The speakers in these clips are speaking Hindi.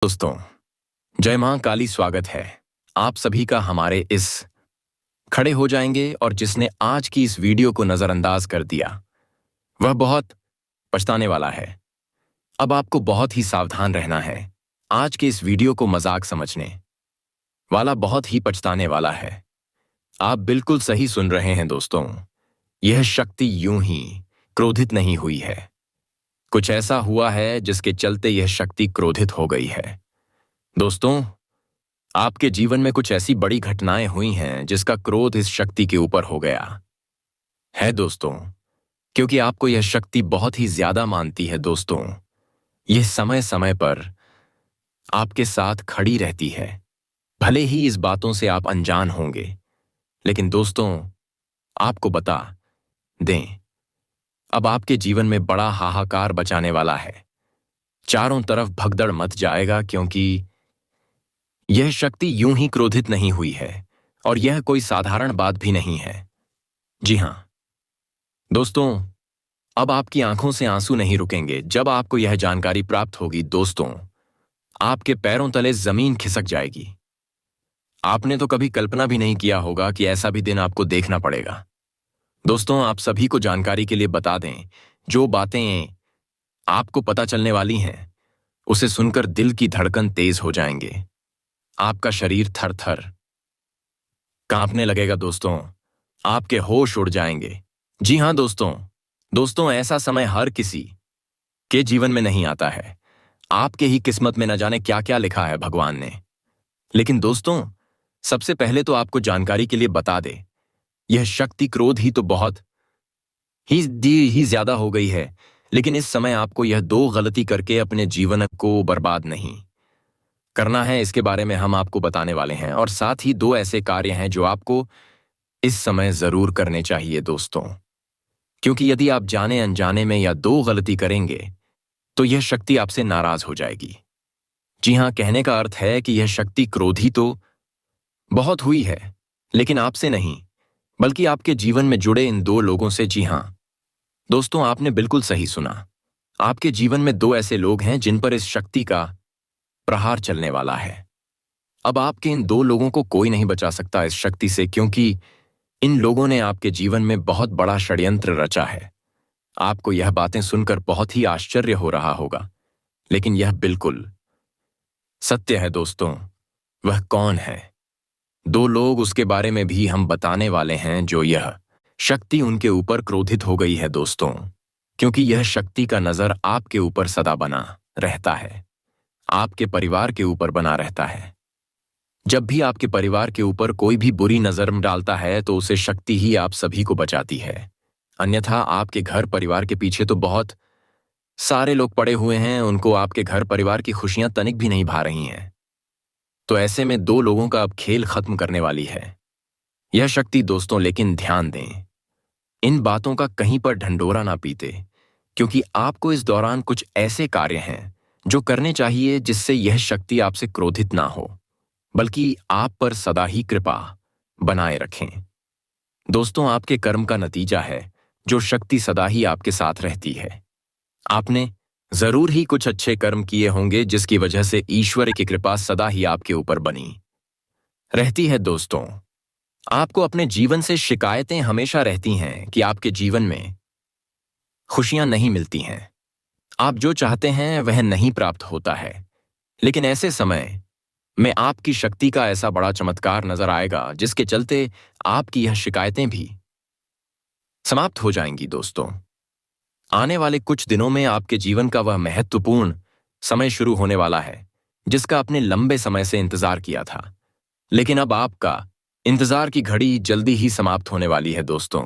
दोस्तों, जय मां काली। स्वागत है आप सभी का हमारे इस खड़े हो जाएंगे। और जिसने आज की इस वीडियो को नजरअंदाज कर दिया वह बहुत पछताने वाला है। अब आपको बहुत ही सावधान रहना है। आज के इस वीडियो को मजाक समझने वाला बहुत ही पछताने वाला है। आप बिल्कुल सही सुन रहे हैं दोस्तों। यह शक्ति यूं ही क्रोधित नहीं हुई है। कुछ ऐसा हुआ है जिसके चलते यह शक्ति क्रोधित हो गई है। दोस्तों, आपके जीवन में कुछ ऐसी बड़ी घटनाएं हुई हैं जिसका क्रोध इस शक्ति के ऊपर हो गया है दोस्तों। क्योंकि आपको यह शक्ति बहुत ही ज्यादा मानती है दोस्तों। यह समय समय पर आपके साथ खड़ी रहती है। भले ही इस बातों से आप अनजान होंगे, लेकिन दोस्तों आपको बता दें, अब आपके जीवन में बड़ा हाहाकार बचाने वाला है। चारों तरफ भगदड़ मच जाएगा, क्योंकि यह शक्ति यूं ही क्रोधित नहीं हुई है और यह कोई साधारण बात भी नहीं है। जी हां दोस्तों, अब आपकी आंखों से आंसू नहीं रुकेंगे जब आपको यह जानकारी प्राप्त होगी। दोस्तों, आपके पैरों तले जमीन खिसक जाएगी। आपने तो कभी कल्पना भी नहीं किया होगा कि ऐसा भी दिन आपको देखना पड़ेगा। दोस्तों, आप सभी को जानकारी के लिए बता दें, जो बातें आपको पता चलने वाली हैं उसे सुनकर दिल की धड़कन तेज हो जाएंगे। आपका शरीर थर थर कांपने लगेगा दोस्तों। आपके होश उड़ जाएंगे। जी हां दोस्तों, ऐसा समय हर किसी के जीवन में नहीं आता है। आपके ही किस्मत में न जाने क्या क्या लिखा है भगवान ने। लेकिन दोस्तों, सबसे पहले तो आपको जानकारी के लिए बता दे, यह शक्ति क्रोध ही तो बहुत ही ज्यादा हो गई है। लेकिन इस समय आपको यह दो गलती करके अपने जीवन को बर्बाद नहीं करना है। इसके बारे में हम आपको बताने वाले हैं। और साथ ही दो ऐसे कार्य हैं जो आपको इस समय जरूर करने चाहिए दोस्तों। क्योंकि यदि आप जाने अनजाने में या दो गलती करेंगे तो यह शक्ति आपसे नाराज हो जाएगी। जी हां, कहने का अर्थ है कि यह शक्ति क्रोधी तो बहुत हुई है, लेकिन आपसे नहीं, बल्कि आपके जीवन में जुड़े इन दो लोगों से। जी हां दोस्तों, आपने बिल्कुल सही सुना। आपके जीवन में दो ऐसे लोग हैं जिन पर इस शक्ति का प्रहार चलने वाला है। अब आपके इन दो लोगों को कोई नहीं बचा सकता इस शक्ति से, क्योंकि इन लोगों ने आपके जीवन में बहुत बड़ा षड्यंत्र रचा है। आपको यह बातें सुनकर बहुत ही आश्चर्य हो रहा होगा, लेकिन यह बिल्कुल सत्य है दोस्तों। वह कौन है? दो लोग, उसके बारे में भी हम बताने वाले हैं जो यह शक्ति उनके ऊपर क्रोधित हो गई है दोस्तों। क्योंकि यह शक्ति का नजर आपके ऊपर सदा बना रहता है, आपके परिवार के ऊपर बना रहता है। जब भी आपके परिवार के ऊपर कोई भी बुरी नजर डालता है तो उसे शक्ति ही आप सभी को बचाती है। अन्यथा आपके घर परिवार के पीछे तो बहुत सारे लोग पड़े हुए हैं, उनको आपके घर परिवार की खुशियां तनिक भी नहीं भा रही हैं। तो ऐसे में दो लोगों का अब खेल खत्म करने वाली है यह शक्ति दोस्तों। लेकिन ध्यान दें, इन बातों का कहीं पर ढंढोरा ना पीते, क्योंकि आपको इस दौरान कुछ ऐसे कार्य हैं जो करने चाहिए जिससे यह शक्ति आपसे क्रोधित ना हो, बल्कि आप पर सदा ही कृपा बनाए रखें। दोस्तों, आपके कर्म का नतीजा है जो शक्ति सदा ही आपके साथ रहती है। आपने जरूर ही कुछ अच्छे कर्म किए होंगे जिसकी वजह से ईश्वर की कृपा सदा ही आपके ऊपर बनी रहती है। दोस्तों, आपको अपने जीवन से शिकायतें हमेशा रहती हैं कि आपके जीवन में खुशियां नहीं मिलती हैं, आप जो चाहते हैं वह नहीं प्राप्त होता है। लेकिन ऐसे समय में आपकी शक्ति का ऐसा बड़ा चमत्कार नजर आएगा जिसके चलते आपकी यह शिकायतें भी समाप्त हो जाएंगी। दोस्तों, आने वाले कुछ दिनों में आपके जीवन का वह महत्वपूर्ण समय शुरू होने वाला है जिसका आपने लंबे समय से इंतजार किया था। लेकिन अब आपका इंतजार की घड़ी जल्दी ही समाप्त होने वाली है दोस्तों।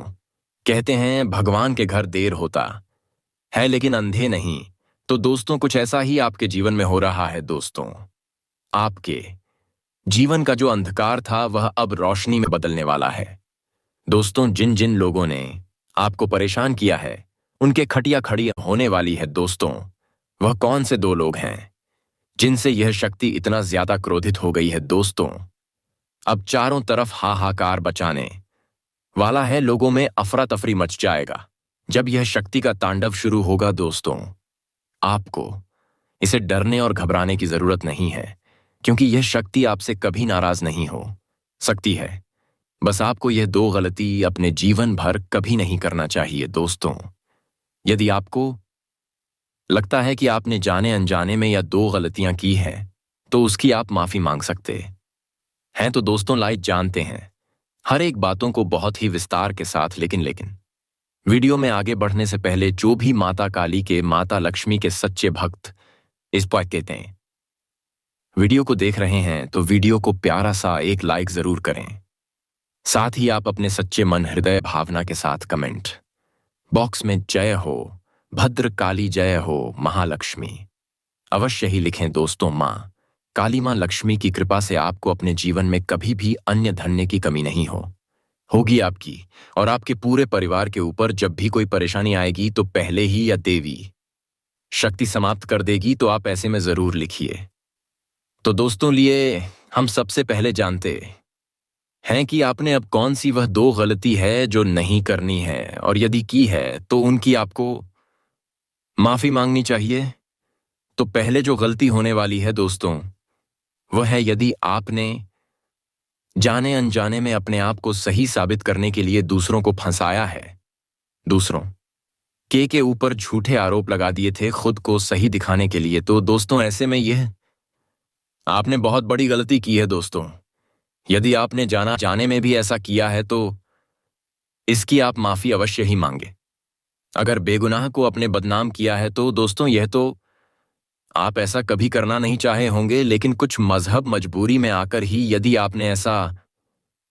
कहते हैं भगवान के घर देर होता है लेकिन अंधे नहीं। तो दोस्तों, कुछ ऐसा ही आपके जीवन में हो रहा है दोस्तों। आपके जीवन का जो अंधकार था वह अब रोशनी में बदलने वाला है। दोस्तों, जिन जिन लोगों ने आपको परेशान किया है उनके खटिया खड़ी होने वाली है दोस्तों। वह कौन से दो लोग हैं जिनसे यह शक्ति इतना ज्यादा क्रोधित हो गई है दोस्तों? अब चारों तरफ हाहाकार बचाने वाला है। लोगों में अफरा तफरी मच जाएगा जब यह शक्ति का तांडव शुरू होगा दोस्तों। आपको इसे डरने और घबराने की जरूरत नहीं है, क्योंकि यह शक्ति आपसे कभी नाराज नहीं हो सकती है। बस आपको यह दो गलती अपने जीवन भर कभी नहीं करना चाहिए दोस्तों। यदि आपको लगता है कि आपने जाने अनजाने में या दो गलतियां की हैं, तो उसकी आप माफी मांग सकते हैं। तो दोस्तों, लाइक जानते हैं हर एक बातों को बहुत ही विस्तार के साथ, लेकिन वीडियो में आगे बढ़ने से पहले जो भी माता काली के, माता लक्ष्मी के सच्चे भक्त इस पर कहते हैं, वीडियो को देख रहे हैं तो वीडियो को प्यारा सा एक लाइक जरूर करें। साथ ही आप अपने सच्चे मन, हृदय, भावना के साथ कमेंट बॉक्स में जय हो भद्र काली, जय हो महालक्ष्मी अवश्य ही लिखें दोस्तों। माँ काली, माँ लक्ष्मी की कृपा से आपको अपने जीवन में कभी भी अन्य धन्य की कमी नहीं होगी आपकी और आपके पूरे परिवार के ऊपर। जब भी कोई परेशानी आएगी तो पहले ही या देवी शक्ति समाप्त कर देगी, तो आप ऐसे में जरूर लिखिए। तो दोस्तों, लिए हम सबसे पहले जानते हैं कि आपने अब कौन सी वह दो गलती है जो नहीं करनी है, और यदि की है तो उनकी आपको माफी मांगनी चाहिए। तो पहले जो गलती होने वाली है दोस्तों, वह है यदि आपने जाने अनजाने में अपने आप को सही साबित करने के लिए दूसरों को फंसाया है, दूसरों के ऊपर झूठे आरोप लगा दिए थे खुद को सही दिखाने के लिए। तो दोस्तों, ऐसे में यह आपने बहुत बड़ी गलती की है दोस्तों। यदि आपने जाने में भी ऐसा किया है तो इसकी आप माफी अवश्य ही मांगे। अगर बेगुनाह को अपने बदनाम किया है तो दोस्तों, यह तो आप ऐसा कभी करना नहीं चाहे होंगे, लेकिन कुछ मजहब मजबूरी में आकर ही यदि आपने ऐसा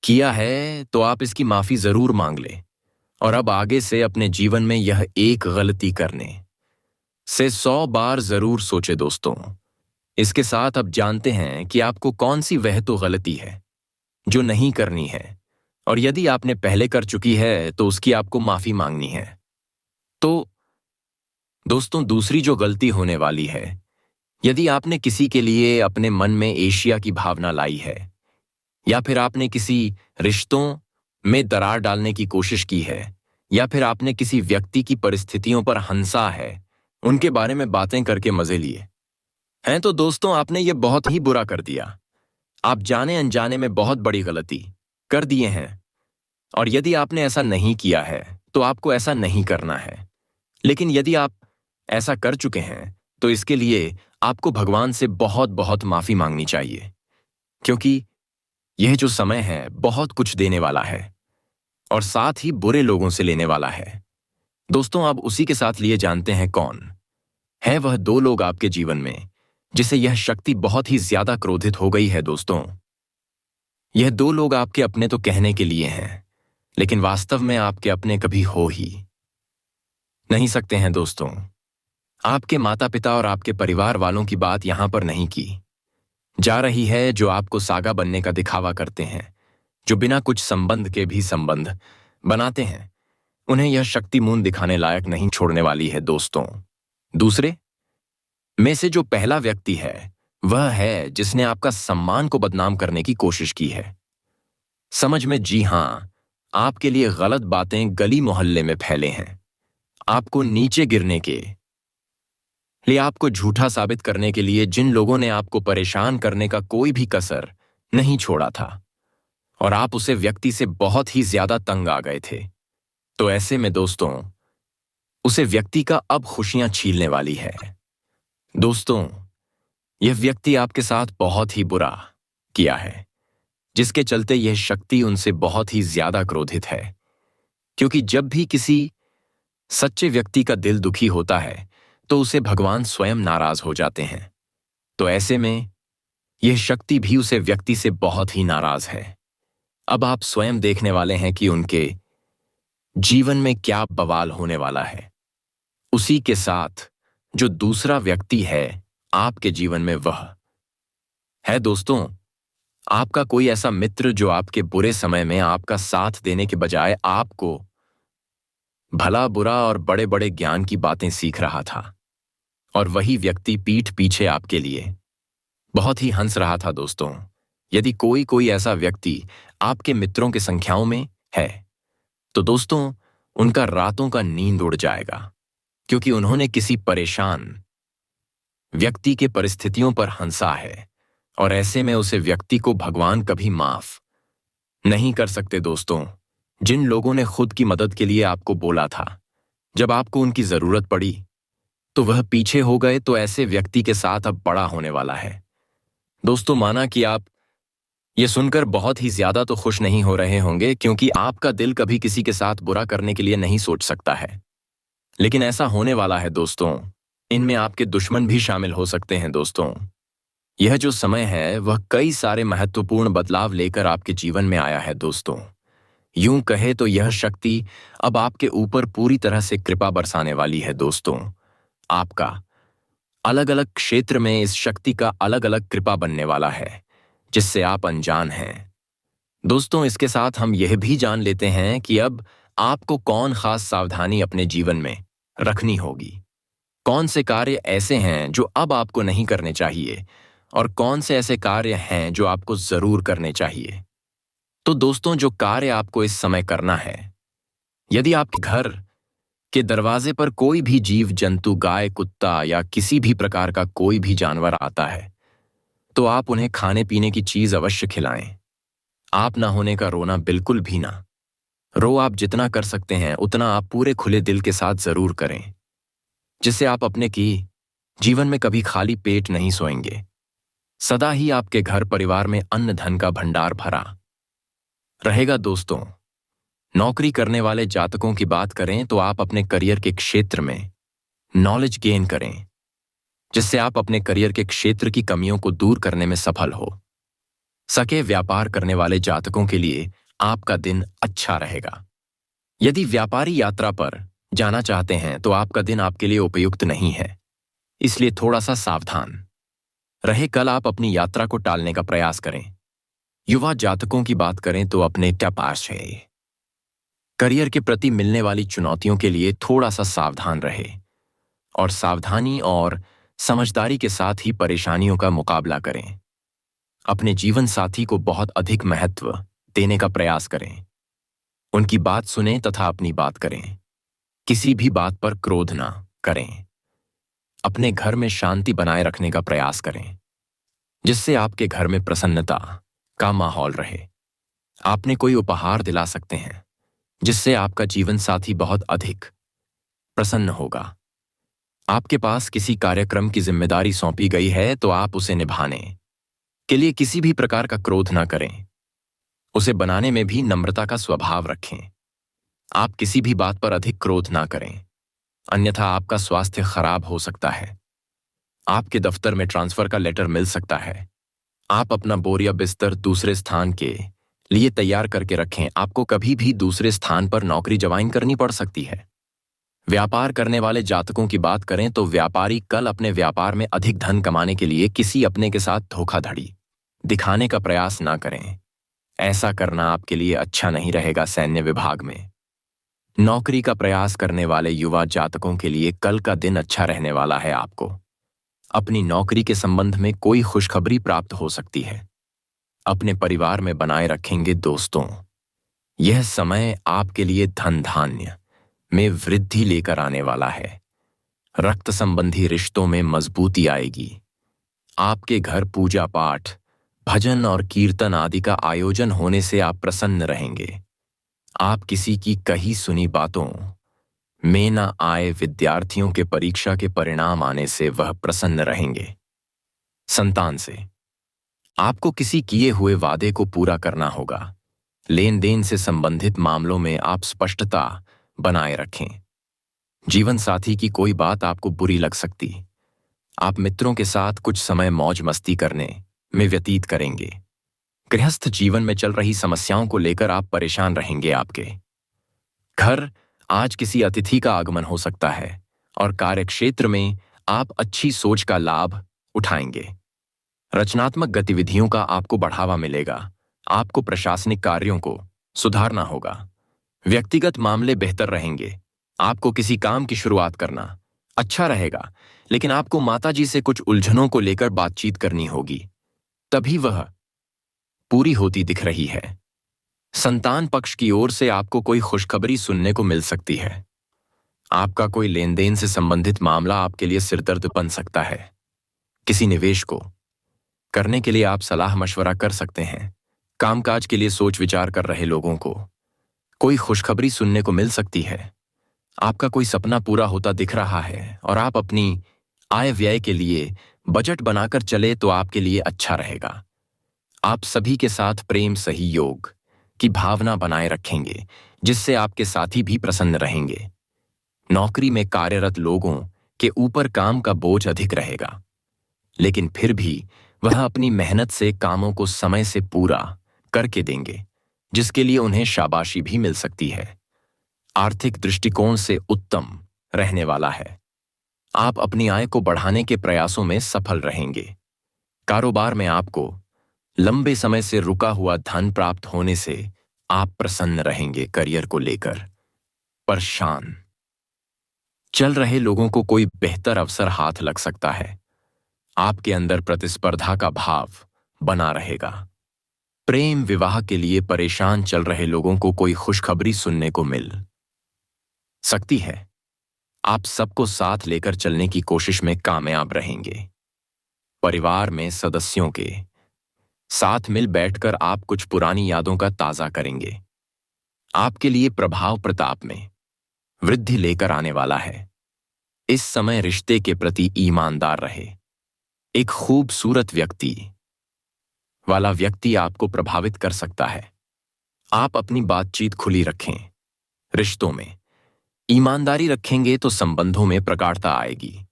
किया है तो आप इसकी माफी जरूर मांग लें। और अब आगे से अपने जीवन में यह एक गलती करने से 100 बार जरूर सोचे दोस्तों। इसके साथ अब जानते हैं कि आपको कौन सी वह तो गलती है जो नहीं करनी है, और यदि आपने पहले कर चुकी है तो उसकी आपको माफी मांगनी है। तो दोस्तों, दूसरी जो गलती होने वाली है, यदि आपने किसी के लिए अपने मन में ईर्ष्या की भावना लाई है, या फिर आपने किसी रिश्तों में दरार डालने की कोशिश की है, या फिर आपने किसी व्यक्ति की परिस्थितियों पर हंसा है, उनके बारे में बातें करके मजे लिए हैं, तो दोस्तों आपने ये बहुत ही बुरा कर दिया। आप जाने अनजाने में बहुत बड़ी गलती कर दिए हैं, और यदि आपने ऐसा नहीं किया है तो आपको ऐसा नहीं करना है। लेकिन यदि आप ऐसा कर चुके हैं तो इसके लिए आपको भगवान से बहुत बहुत माफी मांगनी चाहिए, क्योंकि यह जो समय है बहुत कुछ देने वाला है और साथ ही बुरे लोगों से लेने वाला है। दोस्तों, अब उसी के साथ लिए जानते हैं कौन है वह दो लोग आपके जीवन में जिसे यह शक्ति बहुत ही ज्यादा क्रोधित हो गई है। दोस्तों, यह दो लोग आपके अपने तो कहने के लिए हैं, लेकिन वास्तव में आपके अपने कभी हो ही नहीं सकते हैं। दोस्तों, आपके माता पिता और आपके परिवार वालों की बात यहां पर नहीं की जा रही है, जो आपको सागा बनने का दिखावा करते हैं, जो बिना कुछ संबंध के भी संबंध बनाते हैं। उन्हें यह शक्ति मुंह दिखाने लायक नहीं छोड़ने वाली है। दोस्तों, दूसरे में से जो पहला व्यक्ति है वह है जिसने आपका सम्मान को बदनाम करने की कोशिश की है। समझ में, जी हां, आपके लिए गलत बातें गली मोहल्ले में फैले हैं, आपको नीचे गिरने के लिए, आपको झूठा साबित करने के लिए जिन लोगों ने आपको परेशान करने का कोई भी कसर नहीं छोड़ा था, और आप उसे व्यक्ति से बहुत ही ज्यादा तंग आ गए थे। तो ऐसे में दोस्तों, उसे व्यक्ति का अब खुशियां छीनने वाली है। दोस्तों, यह व्यक्ति आपके साथ बहुत ही बुरा किया है, जिसके चलते यह शक्ति उनसे बहुत ही ज्यादा क्रोधित है, क्योंकि जब भी किसी सच्चे व्यक्ति का दिल दुखी होता है तो उसे भगवान स्वयं नाराज हो जाते हैं। तो ऐसे में यह शक्ति भी उसे व्यक्ति से बहुत ही नाराज है। अब आप स्वयं देखने वाले हैं कि उनके जीवन में क्या बवाल होने वाला है। उसी के साथ जो दूसरा व्यक्ति है आपके जीवन में, वह है दोस्तों आपका कोई ऐसा मित्र जो आपके बुरे समय में आपका साथ देने के बजाय आपको भला बुरा और बड़े बड़े ज्ञान की बातें सीख रहा था, और वही व्यक्ति पीठ पीछे आपके लिए बहुत ही हंस रहा था। दोस्तों, यदि कोई ऐसा व्यक्ति आपके मित्रों की संख्याओं में है तो दोस्तों उनका रातों का नींद उड़ जाएगा, क्योंकि उन्होंने किसी परेशान व्यक्ति के परिस्थितियों पर हंसा है और ऐसे में उसे व्यक्ति को भगवान कभी माफ नहीं कर सकते। दोस्तों, जिन लोगों ने खुद की मदद के लिए आपको बोला था, जब आपको उनकी जरूरत पड़ी तो वह पीछे हो गए, तो ऐसे व्यक्ति के साथ अब बड़ा होने वाला है। दोस्तों, माना कि आप ये सुनकर बहुत ही ज्यादा तो खुश नहीं हो रहे होंगे, क्योंकि आपका दिल कभी किसी के साथ बुरा करने के लिए नहीं सोच सकता है, लेकिन ऐसा होने वाला है। दोस्तों, इनमें आपके दुश्मन भी शामिल हो सकते हैं। दोस्तों, यह जो समय है वह कई सारे महत्वपूर्ण बदलाव लेकर आपके जीवन में आया है। दोस्तों, यूं कहे तो यह शक्ति अब आपके ऊपर पूरी तरह से कृपा बरसाने वाली है। दोस्तों, आपका अलग अलग क्षेत्र में इस शक्ति का अलग अलग कृपा बनने वाला है, जिससे आप अनजान हैं। दोस्तों, इसके साथ हम यह भी जान लेते हैं कि अब आपको कौन खास सावधानी अपने जीवन में रखनी होगी। कौन से कार्य ऐसे हैं जो अब आपको नहीं करने चाहिए और कौन से ऐसे कार्य हैं जो आपको जरूर करने चाहिए। तो दोस्तों, जो कार्य आपको इस समय करना है, यदि आपके घर के दरवाजे पर कोई भी जीव जंतु, गाय, कुत्ता या किसी भी प्रकार का कोई भी जानवर आता है, तो आप उन्हें खाने पीने की चीज अवश्य खिलाएं। आप ना होने का रोना बिल्कुल भी ना रो। आप जितना कर सकते हैं उतना आप पूरे खुले दिल के साथ जरूर करें, जिससे आप अपने की जीवन में कभी खाली पेट नहीं सोएंगे। सदा ही आपके घर परिवार में अन्न धन का भंडार भरा रहेगा। दोस्तों, नौकरी करने वाले जातकों की बात करें तो आप अपने करियर के क्षेत्र में नॉलेज गेन करें, जिससे आप अपने करियर के क्षेत्र की कमियों को दूर करने में सफल हो सके। व्यापार करने वाले जातकों के लिए आपका दिन अच्छा रहेगा। यदि व्यापारी यात्रा पर जाना चाहते हैं तो आपका दिन आपके लिए उपयुक्त नहीं है, इसलिए थोड़ा सा सावधान रहे। कल आप अपनी यात्रा को टालने का प्रयास करें। युवा जातकों की बात करें तो अपने पास है। करियर के प्रति मिलने वाली चुनौतियों के लिए थोड़ा सा सावधान रहे और सावधानी और समझदारी के साथ ही परेशानियों का मुकाबला करें। अपने जीवन साथी को बहुत अधिक महत्व देने का प्रयास करें। उनकी बात सुनें तथा अपनी बात करें। किसी भी बात पर क्रोध ना करें। अपने घर में शांति बनाए रखने का प्रयास करें, जिससे आपके घर में प्रसन्नता का माहौल रहे। आपने कोई उपहार दिला सकते हैं, जिससे आपका जीवन साथी बहुत अधिक प्रसन्न होगा। आपके पास किसी कार्यक्रम की जिम्मेदारी सौंपी गई है तो आप उसे निभाने के लिए किसी भी प्रकार का क्रोध ना करें। उसे बनाने में भी नम्रता का स्वभाव रखें। आप किसी भी बात पर अधिक क्रोध ना करें, अन्यथा आपका स्वास्थ्य खराब हो सकता है। आपके दफ्तर में ट्रांसफर का लेटर मिल सकता है। आप अपना बोर या बिस्तर दूसरे स्थान के लिए तैयार करके रखें। आपको कभी भी दूसरे स्थान पर नौकरी ज्वाइन करनी पड़ सकती है। व्यापार करने वाले जातकों की बात करें तो व्यापारी कल अपने व्यापार में अधिक धन कमाने के लिए किसी अपने के साथ धोखाधड़ी दिखाने का प्रयास ना करें। ऐसा करना आपके लिए अच्छा नहीं रहेगा। सैन्य विभाग में नौकरी का प्रयास करने वाले युवा जातकों के लिए कल का दिन अच्छा रहने वाला है। आपको अपनी नौकरी के संबंध में कोई खुशखबरी प्राप्त हो सकती है। अपने परिवार में बनाए रखेंगे। दोस्तों, यह समय आपके लिए धन धान्य में वृद्धि लेकर आने वाला है। रक्त संबंधी रिश्तों में मजबूती आएगी। आपके घर पूजा पाठ, भजन और कीर्तन आदि का आयोजन होने से आप प्रसन्न रहेंगे। आप किसी की कही सुनी बातों में न आए विद्यार्थियों के परीक्षा के परिणाम आने से वह प्रसन्न रहेंगे। संतान से आपको किसी किए हुए वादे को पूरा करना होगा। लेन देन से संबंधित मामलों में आप स्पष्टता बनाए रखें। जीवन साथी की कोई बात आपको बुरी लग सकती। आप मित्रों के साथ कुछ समय मौज मस्ती करने में व्यतीत करेंगे। गृहस्थ जीवन में चल रही समस्याओं को लेकर आप परेशान रहेंगे। आपके घर आज किसी अतिथि का आगमन हो सकता है और कार्यक्षेत्र में आप अच्छी सोच का लाभ उठाएंगे। रचनात्मक गतिविधियों का आपको बढ़ावा मिलेगा। आपको प्रशासनिक कार्यों को सुधारना होगा। व्यक्तिगत मामले बेहतर रहेंगे। आपको किसी काम की शुरुआत करना अच्छा रहेगा, लेकिन आपको माताजी से कुछ उलझनों को लेकर बातचीत करनी होगी, तभी वह पूरी होती दिख रही है। संतान पक्ष की ओर से आपको कोई खुशखबरी सुनने को मिल सकती है। आपका कोई लेन देन से संबंधित मामला आपके लिए सिरदर्द बन सकता है। किसी निवेश को करने के लिए आप सलाह मशवरा कर सकते हैं। कामकाज के लिए सोच विचार कर रहे लोगों को कोई खुशखबरी सुनने को मिल सकती है। आपका कोई सपना पूरा होता दिख रहा है और आप अपनी आय व्यय के लिए बजट बनाकर चले तो आपके लिए अच्छा रहेगा। आप सभी के साथ प्रेम सहयोग की भावना बनाए रखेंगे, जिससे आपके साथी भी प्रसन्न रहेंगे। नौकरी में कार्यरत लोगों के ऊपर काम का बोझ अधिक रहेगा, लेकिन फिर भी वह अपनी मेहनत से कामों को समय से पूरा करके देंगे, जिसके लिए उन्हें शाबाशी भी मिल सकती है। आर्थिक दृष्टिकोण से उत्तम रहने वाला है। आप अपनी आय को बढ़ाने के प्रयासों में सफल रहेंगे। कारोबार में आपको लंबे समय से रुका हुआ धन प्राप्त होने से आप प्रसन्न रहेंगे। करियर को लेकर परेशान चल रहे लोगों को कोई बेहतर अवसर हाथ लग सकता है। आपके अंदर प्रतिस्पर्धा का भाव बना रहेगा। प्रेम विवाह के लिए परेशान चल रहे लोगों को कोई खुशखबरी सुनने को मिल सकती है। आप सबको साथ लेकर चलने की कोशिश में कामयाब रहेंगे। परिवार में सदस्यों के साथ मिल बैठकर आप कुछ पुरानी यादों का ताजा करेंगे। आपके लिए प्रभाव प्रताप में वृद्धि लेकर आने वाला है। इस समय रिश्ते के प्रति ईमानदार रहे। एक खूबसूरत वाला व्यक्ति आपको प्रभावित कर सकता है। आप अपनी बातचीत खुली रखें। रिश्तों में ईमानदारी रखेंगे तो संबंधों में प्रगाढ़ता आएगी।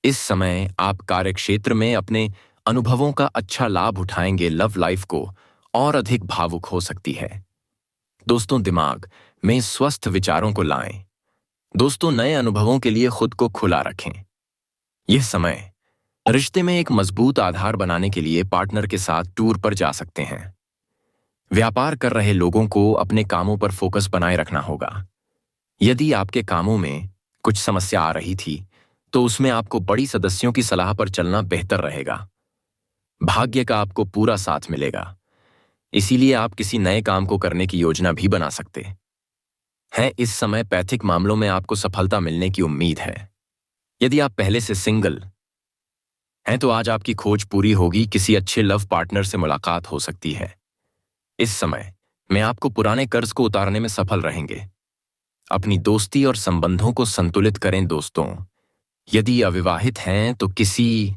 इस समय आप कार्यक्षेत्र में अपने अनुभवों का अच्छा लाभ उठाएंगे। लव लाइफ को और अधिक भावुक हो सकती है। दोस्तों, दिमाग में स्वस्थ विचारों को लाएं। दोस्तों, नए अनुभवों के लिए खुद को खुला रखें। यह समय रिश्ते में एक मजबूत आधार बनाने के लिए पार्टनर के साथ टूर पर जा सकते हैं। व्यापार कर रहे लोगों को अपने कामों पर फोकस बनाए रखना होगा। यदि आपके कामों में कुछ समस्या आ रही थी तो उसमें आपको बड़ी सदस्यों की सलाह पर चलना बेहतर रहेगा। भाग्य का आपको पूरा साथ मिलेगा, इसीलिए आप किसी नए काम को करने की योजना भी बना सकते हैं। इस समय पैतृक मामलों में आपको सफलता मिलने की उम्मीद है। यदि आप पहले से सिंगल हैं तो आज आपकी खोज पूरी होगी। किसी अच्छे लव पार्टनर से मुलाकात हो सकती है। इस समय में आपको पुराने कर्ज को उतारने में सफल रहेंगे। अपनी दोस्ती और संबंधों को संतुलित करें। दोस्तों, यदि अविवाहित हैं तो किसी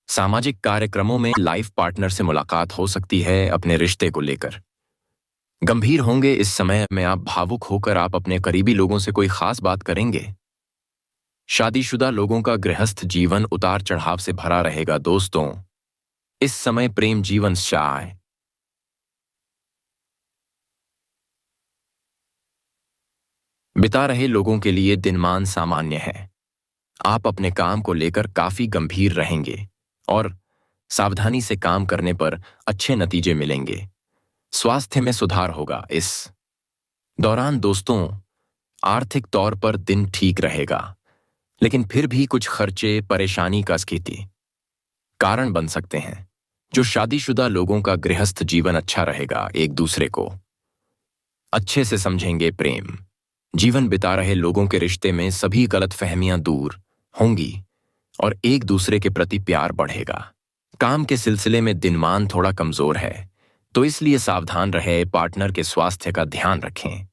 सामाजिक कार्यक्रमों में लाइफ पार्टनर से मुलाकात हो सकती है। अपने रिश्ते को लेकर गंभीर होंगे। इस समय में आप भावुक होकर आप अपने करीबी लोगों से कोई खास बात करेंगे। शादीशुदा लोगों का गृहस्थ जीवन उतार चढ़ाव से भरा रहेगा। दोस्तों, इस समय प्रेम जीवन शाय बिता रहे लोगों के लिए दिनमान सामान्य है। आप अपने काम को लेकर काफी गंभीर रहेंगे और सावधानी से काम करने पर अच्छे नतीजे मिलेंगे। स्वास्थ्य में सुधार होगा। इस दौरान दोस्तों, आर्थिक तौर पर दिन ठीक रहेगा, लेकिन फिर भी कुछ खर्चे परेशानी का स्थिति कारण बन सकते हैं। जो शादीशुदा लोगों का गृहस्थ जीवन अच्छा रहेगा, एक दूसरे को अच्छे से समझेंगे। प्रेम जीवन बिता रहे लोगों के रिश्ते में सभी गलतफहमियां दूर होंगी और एक दूसरे के प्रति प्यार बढ़ेगा। काम के सिलसिले में दिनमान थोड़ा कमजोर है, तो इसलिए सावधान रहे। पार्टनर के स्वास्थ्य का ध्यान रखें।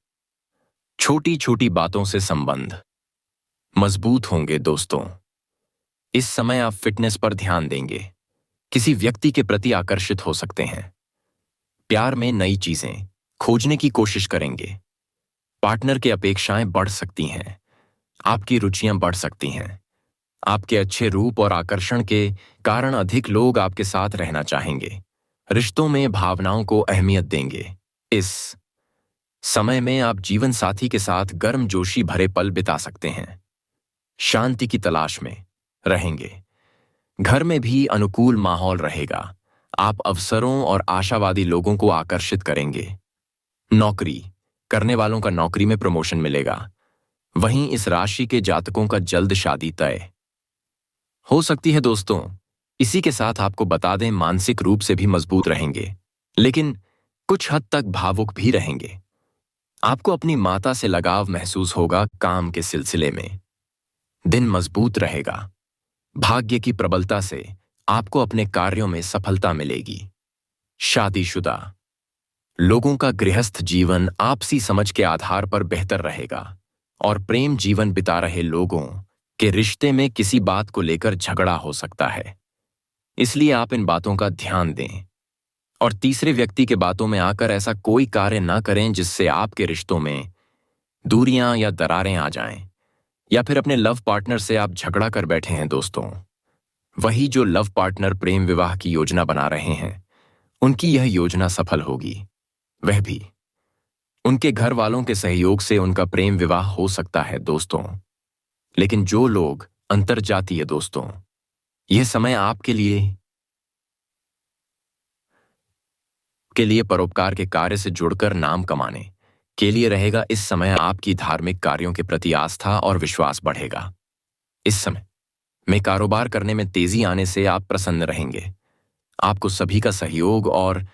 छोटी छोटी बातों से संबंध मजबूत होंगे। दोस्तों, इस समय आप फिटनेस पर ध्यान देंगे। किसी व्यक्ति के प्रति आकर्षित हो सकते हैं। प्यार में नई चीजें खोजने की कोशिश करेंगे। पार्टनर की अपेक्षाएं बढ़ सकती हैं। आपकी रुचियां बढ़ सकती हैं। आपके अच्छे रूप और आकर्षण के कारण अधिक लोग आपके साथ रहना चाहेंगे। रिश्तों में भावनाओं को अहमियत देंगे। इस समय में आप जीवन साथी के साथ गर्मजोशी भरे पल बिता सकते हैं। शांति की तलाश में रहेंगे। घर में भी अनुकूल माहौल रहेगा। आप अवसरों और आशावादी लोगों को आकर्षित करेंगे। नौकरी करने वालों का नौकरी में प्रमोशन मिलेगा। वहीं इस राशि के जातकों का जल्द शादी तय हो सकती है। दोस्तों, इसी के साथ आपको बता दें, मानसिक रूप से भी मजबूत रहेंगे, लेकिन कुछ हद तक भावुक भी रहेंगे। आपको अपनी माता से लगाव महसूस होगा। काम के सिलसिले में दिन मजबूत रहेगा। भाग्य की प्रबलता से आपको अपने कार्यों में सफलता मिलेगी। शादीशुदा लोगों का गृहस्थ जीवन आपसी समझ के आधार पर बेहतर रहेगा और प्रेम जीवन बिता रहे लोगों के रिश्ते में किसी बात को लेकर झगड़ा हो सकता है, इसलिए आप इन बातों का ध्यान दें और तीसरे व्यक्ति के बातों में आकर ऐसा कोई कार्य ना करें जिससे आपके रिश्तों में दूरियां या दरारें आ जाएं, या फिर अपने लव पार्टनर से आप झगड़ा कर बैठे हैं। दोस्तों, वही जो लव पार्टनर प्रेम विवाह की योजना बना रहे हैं, उनकी यह योजना सफल होगी, वह भी उनके घर वालों के सहयोग से उनका प्रेम विवाह हो सकता है। दोस्तों, लेकिन जो लोग अंतर्जातीय दोस्तों, यह समय आपके लिए परोपकार के कार्य से जुड़कर नाम कमाने के लिए रहेगा। इस समय आपकी धार्मिक कार्यों के प्रति आस्था और विश्वास बढ़ेगा। इस समय में कारोबार करने में तेजी आने से आप प्रसन्न रहेंगे। आपको सभी का सहयोग और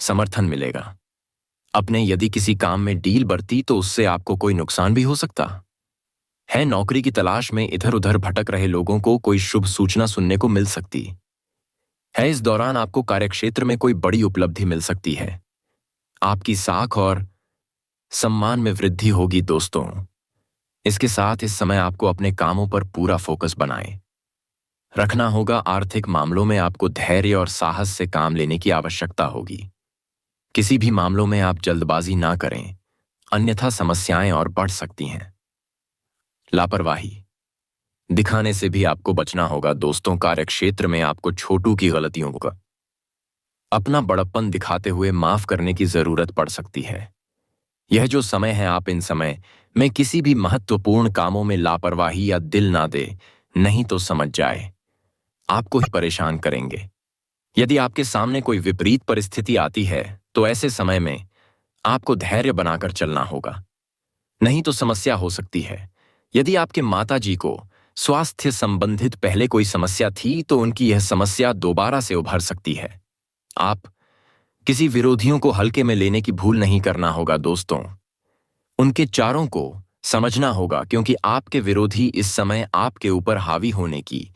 समर्थन मिलेगा। अपने यदि किसी काम में डील बढ़ती तो उससे आपको कोई नुकसान भी हो सकता है। नौकरी की तलाश में इधर उधर भटक रहे लोगों को कोई शुभ सूचना सुनने को मिल सकती है। इस दौरान आपको कार्यक्षेत्र में कोई बड़ी उपलब्धि मिल सकती है। आपकी साख और सम्मान में वृद्धि होगी। दोस्तों, इसके साथ इस समय आपको अपने कामों पर पूरा फोकस बनाए रखना होगा। आर्थिक मामलों में आपको धैर्य और साहस से काम लेने की आवश्यकता होगी। किसी भी मामलों में आप जल्दबाजी ना करें, अन्यथा समस्याएं और बढ़ सकती हैं। लापरवाही दिखाने से भी आपको बचना होगा। दोस्तों, कार्यक्षेत्र में आपको छोटू की गलतियों को अपना बड़प्पन दिखाते हुए माफ करने की जरूरत पड़ सकती है। यह जो समय है, आप इन समय में किसी भी महत्वपूर्ण कामों में लापरवाही या दिल ना दे, नहीं तो समझ जाए आपको ही परेशान करेंगे। यदि आपके सामने कोई विपरीत परिस्थिति आती है तो ऐसे समय में आपको धैर्य बनाकर चलना होगा, नहीं तो समस्या हो सकती है। यदि आपके माताजी को स्वास्थ्य संबंधित पहले कोई समस्या थी तो उनकी यह समस्या दोबारा से उभर सकती है। आप किसी विरोधियों को हल्के में लेने की भूल नहीं करना होगा। दोस्तों, उनके चारों को समझना होगा, क्योंकि आपके विरोधी इस समय आपके ऊपर हावी होने की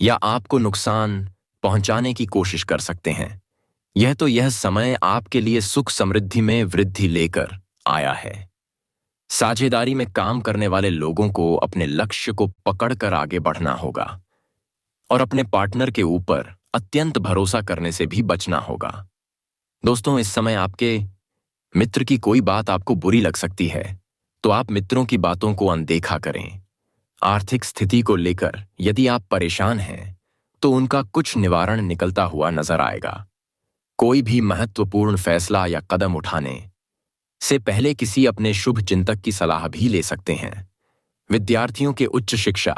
या आपको नुकसान पहुंचाने की कोशिश कर सकते हैं। यह समय आपके लिए सुख समृद्धि में वृद्धि लेकर आया है। साझेदारी में काम करने वाले लोगों को अपने लक्ष्य को पकड़कर आगे बढ़ना होगा और अपने पार्टनर के ऊपर अत्यंत भरोसा करने से भी बचना होगा। दोस्तों, इस समय आपके मित्र की कोई बात आपको बुरी लग सकती है तो आप मित्रों की बातों को अनदेखा करें। आर्थिक स्थिति को लेकर यदि आप परेशान हैं तो उनका कुछ निवारण निकलता हुआ नजर आएगा। कोई भी महत्वपूर्ण फैसला या कदम उठाने से पहले किसी अपने शुभ चिंतक की सलाह भी ले सकते हैं। विद्यार्थियों के उच्च शिक्षा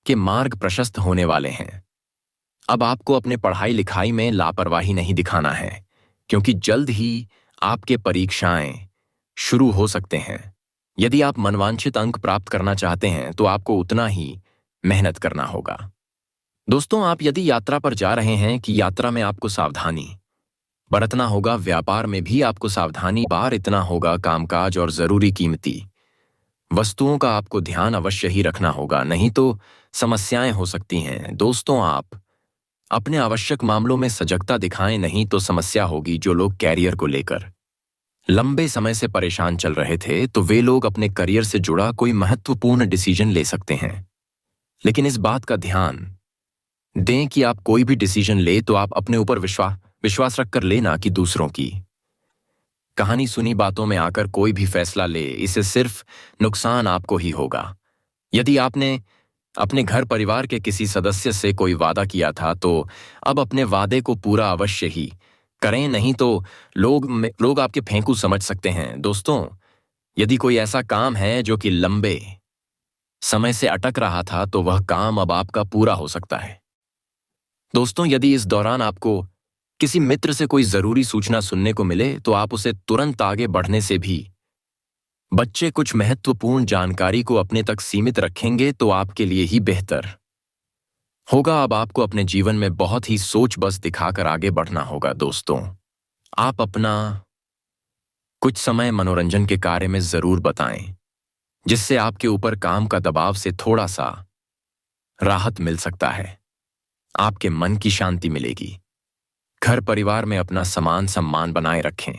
के मार्ग प्रशस्त होने वाले हैं। अब आपको अपने पढ़ाई लिखाई में लापरवाही नहीं दिखाना है, क्योंकि जल्द ही आपके परीक्षाएं शुरू हो सकते हैं। यदि आप मनवांछित अंक प्राप्त करना चाहते हैं तो आपको उतना ही मेहनत करना होगा। दोस्तों, आप यदि यात्रा पर जा रहे हैं कि यात्रा में आपको सावधानी बरतना होगा। व्यापार में भी आपको सावधानी बार इतना होगा। कामकाज और जरूरी कीमती वस्तुओं का आपको ध्यान अवश्य ही रखना होगा, नहीं तो समस्याएं हो सकती हैं। दोस्तों, आप अपने आवश्यक मामलों में सजगता दिखाएं, नहीं तो समस्या होगी। जो लोग कैरियर को लेकर लंबे समय से परेशान चल रहे थे तो वे लोग अपने करियर से जुड़ा कोई महत्वपूर्ण डिसीजन ले सकते हैं, लेकिन इस बात का ध्यान दें कि आप कोई भी डिसीजन ले तो आप अपने ऊपर विश्वास रखकर लेना कि दूसरों की कहानी सुनी बातों में आकर कोई भी फैसला ले, इससे सिर्फ नुकसान आपको ही होगा। यदि आपने अपने घर परिवार के किसी सदस्य से कोई वादा किया था तो अब अपने वादे को पूरा अवश्य ही करें, नहीं तो लोग आपके फेंकू समझ सकते हैं। दोस्तों, यदि कोई ऐसा काम है जो कि लंबे समय से अटक रहा था तो वह काम अब आपका पूरा हो सकता है। दोस्तों, यदि इस दौरान आपको किसी मित्र से कोई जरूरी सूचना सुनने को मिले तो आप उसे तुरंत आगे बढ़ने से भी बच्चे कुछ महत्वपूर्ण जानकारी को अपने तक सीमित रखेंगे तो आपके लिए ही बेहतर होगा। अब आपको अपने जीवन में बहुत ही सोच बस दिखाकर आगे बढ़ना होगा। दोस्तों, आप अपना कुछ समय मनोरंजन के कार्य में जरूर बताएं, जिससे आपके ऊपर काम का दबाव से थोड़ा सा राहत मिल सकता है। आपके मन की शांति मिलेगी। घर परिवार में अपना समान सम्मान बनाए रखें।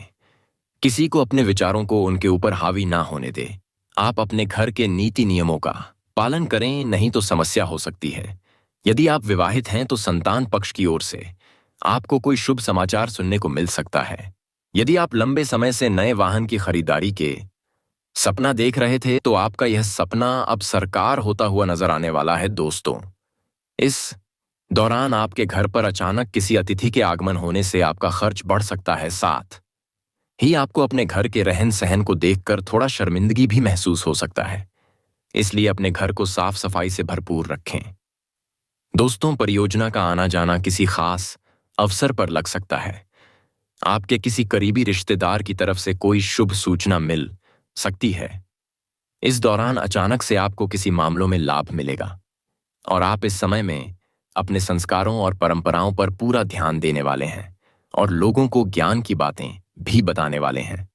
किसी को अपने विचारों को उनके ऊपर हावी ना होने दे। आप अपने घर के नीति नियमों का पालन करें, नहीं तो समस्या हो सकती है। यदि आप विवाहित हैं तो संतान पक्ष की ओर से आपको कोई शुभ समाचार सुनने को मिल सकता है। यदि आप लंबे समय से नए वाहन की खरीदारी के सपना देख रहे थे तो आपका यह सपना अब साकार होता हुआ नजर आने वाला है दोस्तों। इस दौरान आपके घर पर अचानक किसी अतिथि के आगमन होने से आपका खर्च बढ़ सकता है। साथ ही आपको अपने घर के रहन सहन को देखकर थोड़ा शर्मिंदगी भी महसूस हो सकता है, इसलिए अपने घर को साफ सफाई से भरपूर रखें। दोस्तों, परियोजना का आना जाना किसी खास अवसर पर लग सकता है। आपके किसी करीबी रिश्तेदार की तरफ से कोई शुभ सूचना मिल सकती है। इस दौरान अचानक से आपको किसी मामलों में लाभ मिलेगा और आप इस समय में अपने संस्कारों और परंपराओं पर पूरा ध्यान देने वाले हैं और लोगों को ज्ञान की बातें भी बताने वाले हैं।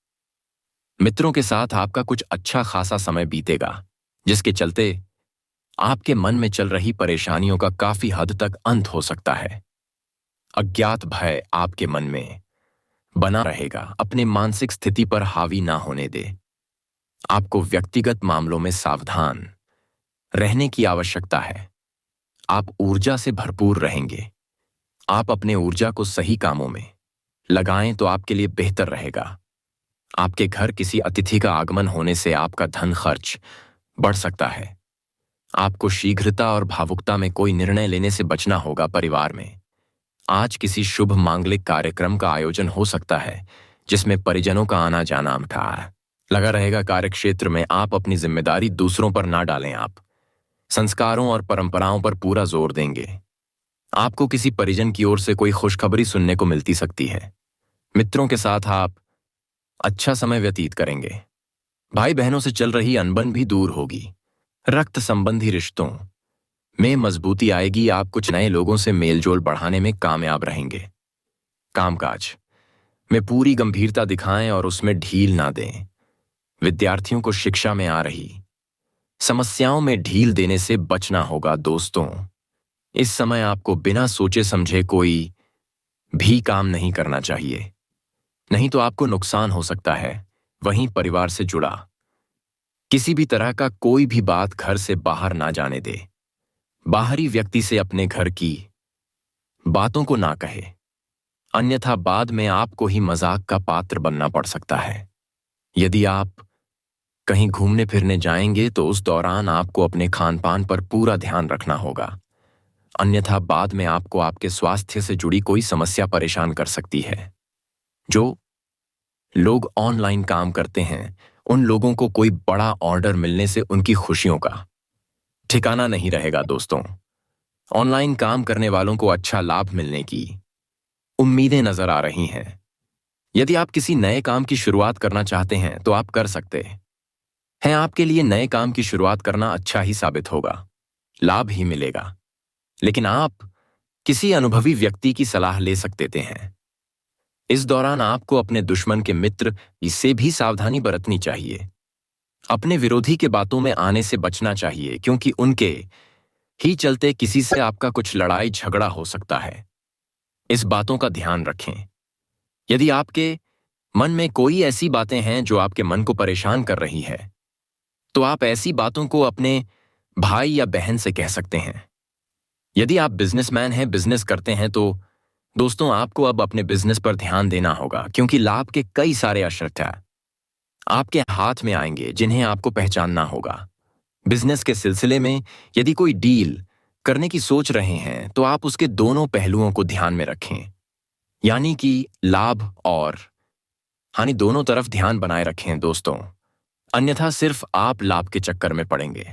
मित्रों के साथ आपका कुछ अच्छा खासा समय बीतेगा, जिसके चलते आपके मन में चल रही परेशानियों का काफी हद तक अंत हो सकता है। अज्ञात भय आपके मन में बना रहेगा। अपने मानसिक स्थिति पर हावी ना होने दे। आपको व्यक्तिगत मामलों में सावधान रहने की आवश्यकता है। आप ऊर्जा से भरपूर रहेंगे। आप अपने ऊर्जा को सही कामों में लगाएं तो आपके लिए बेहतर रहेगा। आपके घर किसी अतिथि का आगमन होने से आपका धन खर्च बढ़ सकता है। आपको शीघ्रता और भावुकता में कोई निर्णय लेने से बचना होगा। परिवार में आज किसी शुभ मांगलिक कार्यक्रम का आयोजन हो सकता है, जिसमें परिजनों का आना जाना लगा रहेगा। कार्यक्षेत्र में आप अपनी जिम्मेदारी दूसरों पर ना डालें। आप संस्कारों और परंपराओं पर पूरा जोर देंगे। आपको किसी परिजन की ओर से कोई खुशखबरी सुनने को मिलती सकती है। मित्रों के साथ आप अच्छा समय व्यतीत करेंगे। भाई बहनों से चल रही अनबन भी दूर होगी। रक्त संबंधी रिश्तों में मजबूती आएगी। आप कुछ नए लोगों से मेलजोल बढ़ाने में कामयाब रहेंगे। कामकाज में पूरी गंभीरता दिखाएं और उसमें ढील ना दें। विद्यार्थियों को शिक्षा में आ रही समस्याओं में ढील देने से बचना होगा। दोस्तों, इस समय आपको बिना सोचे समझे कोई भी काम नहीं करना चाहिए, नहीं तो आपको नुकसान हो सकता है। वहीं परिवार से जुड़ा किसी भी तरह का कोई भी बात घर से बाहर ना जाने दे। बाहरी व्यक्ति से अपने घर की बातों को ना कहे, अन्यथा बाद में आपको ही मजाक का पात्र बनना पड़ सकता है। यदि आप कहीं घूमने फिरने जाएंगे तो उस दौरान आपको अपने खान पान पर पूरा ध्यान रखना होगा, अन्यथा बाद में आपको आपके स्वास्थ्य से जुड़ी कोई समस्या परेशान कर सकती है। जो लोग ऑनलाइन काम करते हैं, उन लोगों को कोई बड़ा ऑर्डर मिलने से उनकी खुशियों का ठिकाना नहीं रहेगा। दोस्तों, ऑनलाइन काम करने वालों को अच्छा लाभ मिलने की उम्मीदें नजर आ रही हैं। यदि आप किसी नए काम की शुरुआत करना चाहते हैं तो आप कर सकते हैं। आपके लिए नए काम की शुरुआत करना अच्छा ही साबित होगा, लाभ ही मिलेगा, लेकिन आप किसी अनुभवी व्यक्ति की सलाह ले सकते हैं। इस दौरान आपको अपने दुश्मन के मित्र इससे भी सावधानी बरतनी चाहिए। अपने विरोधी के बातों में आने से बचना चाहिए, क्योंकि उनके ही चलते किसी से आपका कुछ लड़ाई झगड़ा हो सकता है। इस बातों का ध्यान रखें। यदि आपके मन में कोई ऐसी बातें हैं जो आपके मन को परेशान कर रही है, तो आप ऐसी बातों को अपने भाई या बहन से कह सकते हैं। यदि आप बिजनेसमैन हैं, बिजनेस करते हैं, तो दोस्तों आपको अब अपने बिजनेस पर ध्यान देना होगा, क्योंकि लाभ के कई सारे अवसर आपके हाथ में आएंगे जिन्हें आपको पहचानना होगा। बिजनेस के सिलसिले में यदि कोई डील करने की सोच रहे हैं तो आप उसके दोनों पहलुओं को ध्यान में रखें, यानी कि लाभ और हानि दोनों तरफ ध्यान बनाए रखें दोस्तों, अन्यथा सिर्फ आप लाभ के चक्कर में पड़ेंगे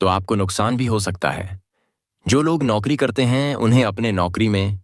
तो आपको नुकसान भी हो सकता है। जो लोग नौकरी करते हैं उन्हें अपने नौकरी में